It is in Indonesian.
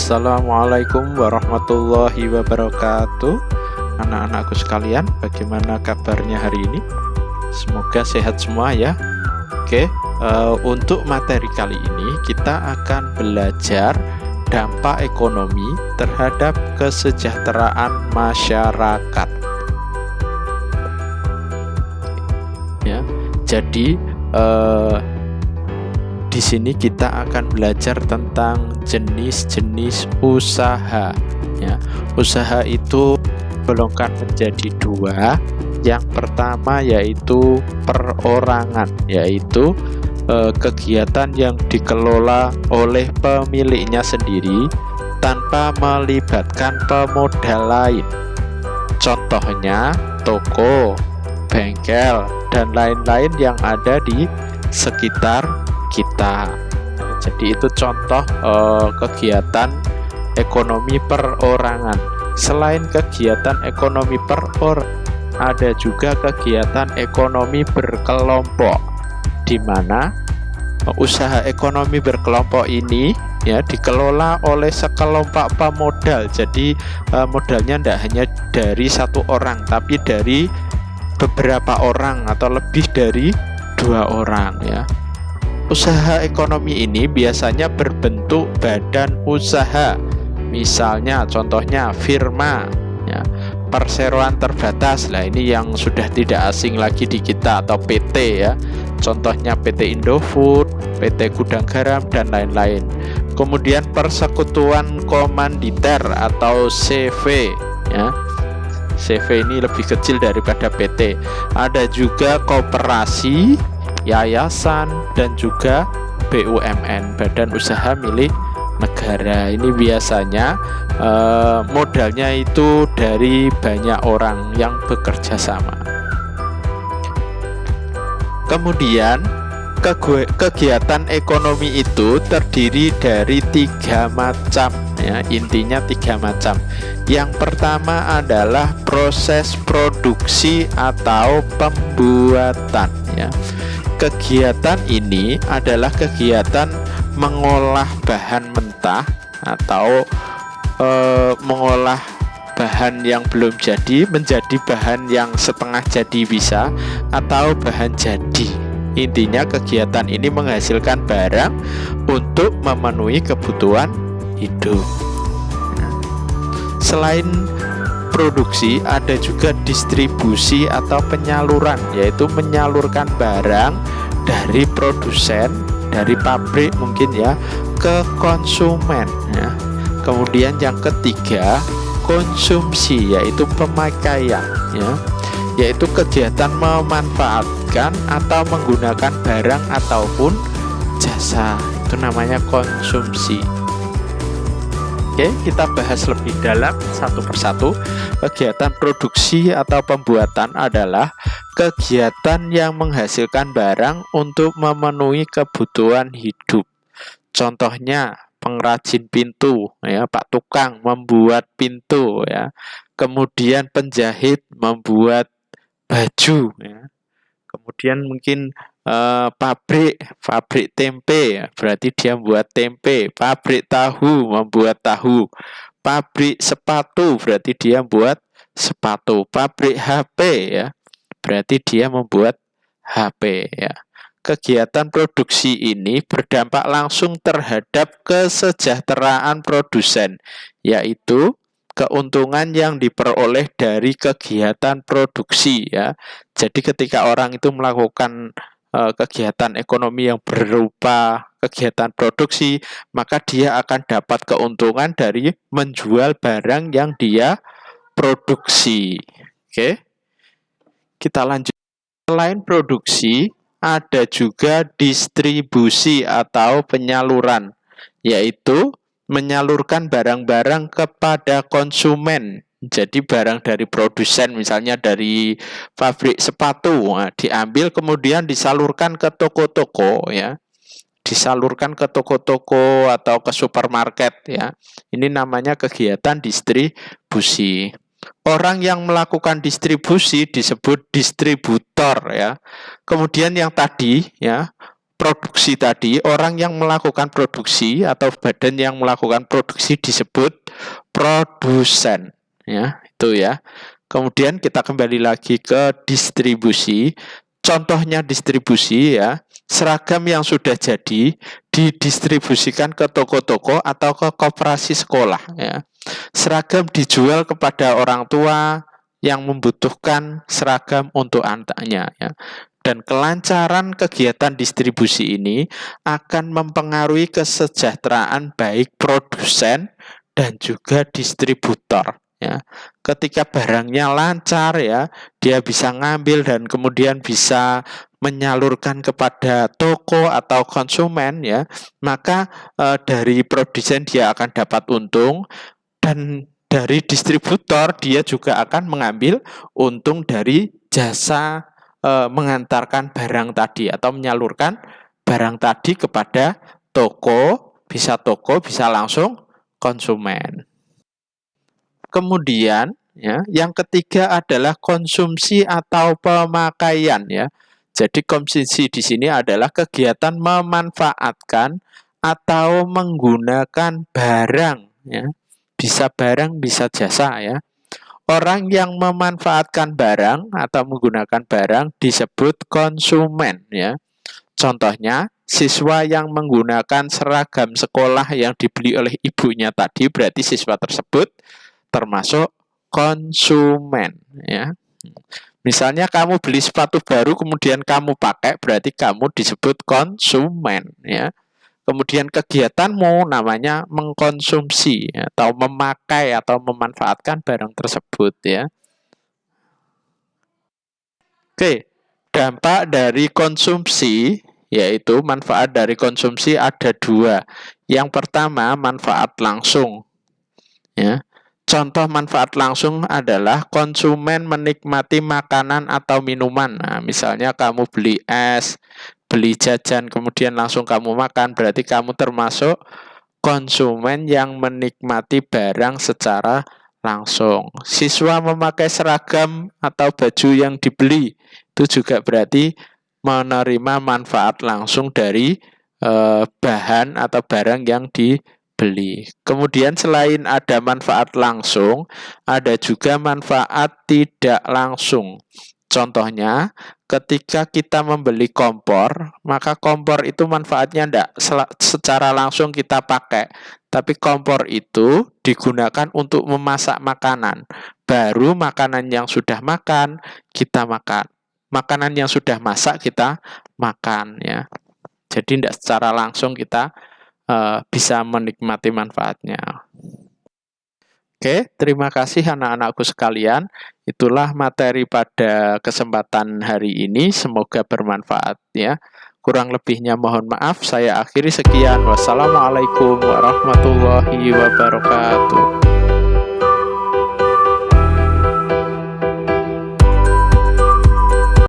Assalamualaikum warahmatullahi wabarakatuh. Anak-anakku sekalian, bagaimana kabarnya hari ini? Semoga sehat semua ya. Oke, untuk materi kali ini kita akan belajar dampak ekonomi terhadap kesejahteraan masyarakat. Ya, jadi di sini kita akan belajar tentang jenis-jenis usaha. Ya, usaha itu digolongkan menjadi dua. Yang pertama yaitu perorangan, yaitu kegiatan yang dikelola oleh pemiliknya sendiri tanpa melibatkan pemodal lain. Contohnya toko, bengkel, dan lain-lain yang ada di sekitar kita. Jadi itu contoh kegiatan ekonomi perorangan. Selain kegiatan ekonomi perorangan, ada juga kegiatan ekonomi berkelompok, di mana usaha ekonomi berkelompok ini ya dikelola oleh sekelompok pemodal. Jadi modalnya tidak hanya dari satu orang, tapi dari beberapa orang atau lebih dari 2 orang ya. Usaha ekonomi ini biasanya berbentuk badan usaha. Misalnya contohnya firma ya, perseroan terbatas. Lah ini yang sudah tidak asing lagi di kita, atau PT ya. Contohnya PT Indofood, PT Gudang Garam, dan lain-lain. Kemudian persekutuan komanditer atau CV ya. CV ini lebih kecil daripada PT. Ada juga koperasi, yayasan, dan juga BUMN, badan usaha milik negara. Ini biasanya modalnya itu dari banyak orang yang bekerja sama. Kemudian kegiatan ekonomi itu terdiri dari 3 macam ya, intinya 3 macam. Yang pertama adalah proses produksi atau pembuatan ya. Kegiatan ini adalah kegiatan mengolah bahan mentah atau mengolah bahan yang belum jadi menjadi bahan yang setengah jadi bisa, atau bahan jadi. Intinya kegiatan ini menghasilkan barang untuk memenuhi kebutuhan hidup. Selain produksi, ada juga distribusi atau penyaluran, yaitu menyalurkan barang dari produsen, dari pabrik mungkin ya, ke konsumen ya. Kemudian yang ketiga, konsumsi, yaitu pemakaian ya, yaitu kegiatan memanfaatkan atau menggunakan barang ataupun jasa. Itu namanya konsumsi. Oke, kita bahas lebih dalam satu persatu. Kegiatan produksi atau pembuatan adalah kegiatan yang menghasilkan barang untuk memenuhi kebutuhan hidup. Contohnya pengrajin pintu ya, Pak Tukang membuat pintu ya. Kemudian penjahit membuat baju ya. Kemudian mungkin pabrik tempe ya, berarti dia membuat tempe. Pabrik tahu membuat tahu. Pabrik sepatu berarti dia membuat sepatu. Pabrik HP ya, berarti dia membuat HP ya. Kegiatan produksi ini berdampak langsung terhadap kesejahteraan produsen, yaitu keuntungan yang diperoleh dari kegiatan produksi ya. Jadi ketika orang itu melakukan kegiatan ekonomi yang berupa kegiatan produksi, maka dia akan dapat keuntungan dari menjual barang yang dia produksi. Oke, kita lanjut. Selain produksi, ada juga distribusi atau penyaluran, yaitu menyalurkan barang-barang kepada konsumen. Jadi barang dari produsen, misalnya dari pabrik sepatu, diambil kemudian disalurkan ke toko-toko ya. Disalurkan ke toko-toko atau ke supermarket ya. Ini namanya kegiatan distribusi. Orang yang melakukan distribusi disebut distributor ya. Kemudian yang tadi ya, produksi tadi, orang yang melakukan produksi atau badan yang melakukan produksi disebut produsen, ya, itu ya. Kemudian kita kembali lagi ke distribusi. Contohnya distribusi ya, seragam yang sudah jadi didistribusikan ke toko-toko atau ke koperasi sekolah ya. Seragam dijual kepada orang tua yang membutuhkan seragam untuk anaknya ya. Dan kelancaran kegiatan distribusi ini akan mempengaruhi kesejahteraan baik produsen dan juga distributor ya. Ketika barangnya lancar ya, dia bisa ngambil dan kemudian bisa menyalurkan kepada toko atau konsumen ya, maka dari produsen dia akan dapat untung, dan dari distributor dia juga akan mengambil untung dari jasa mengantarkan barang tadi atau menyalurkan barang tadi kepada toko, bisa langsung konsumen. Kemudian ya, yang ketiga adalah konsumsi atau pemakaian ya. Jadi konsumsi di sini adalah kegiatan memanfaatkan atau menggunakan barang ya. Bisa barang, bisa jasa ya. Orang yang memanfaatkan barang atau menggunakan barang disebut konsumen ya. Contohnya, siswa yang menggunakan seragam sekolah yang dibeli oleh ibunya tadi, berarti siswa tersebut termasuk konsumen ya. Misalnya kamu beli sepatu baru kemudian kamu pakai, berarti kamu disebut konsumen ya. Kemudian kegiatanmu namanya mengkonsumsi atau memakai atau memanfaatkan barang tersebut ya. Oke, dampak dari konsumsi, yaitu manfaat dari konsumsi ada dua. Yang pertama manfaat langsung ya. Contoh manfaat langsung adalah konsumen menikmati makanan atau minuman. Nah, misalnya kamu beli es, beli jajan, kemudian langsung kamu makan, berarti kamu termasuk konsumen yang menikmati barang secara langsung. Siswa memakai seragam atau baju yang dibeli, itu juga berarti menerima manfaat langsung dari bahan atau barang yang dibeli. Kemudian selain ada manfaat langsung, ada juga manfaat tidak langsung. Contohnya, ketika kita membeli kompor, maka kompor itu manfaatnya tidak secara langsung kita pakai, tapi kompor itu digunakan untuk memasak makanan. Baru makanan yang sudah makan, kita makan. Makanan yang sudah masak, kita makan ya. Jadi tidak secara langsung kita bisa menikmati manfaatnya. Oke, terima kasih anak-anakku sekalian. Itulah materi pada kesempatan hari ini. Semoga bermanfaat ya. Kurang lebihnya mohon maaf. Saya akhiri sekian. Wassalamualaikum warahmatullahi wabarakatuh.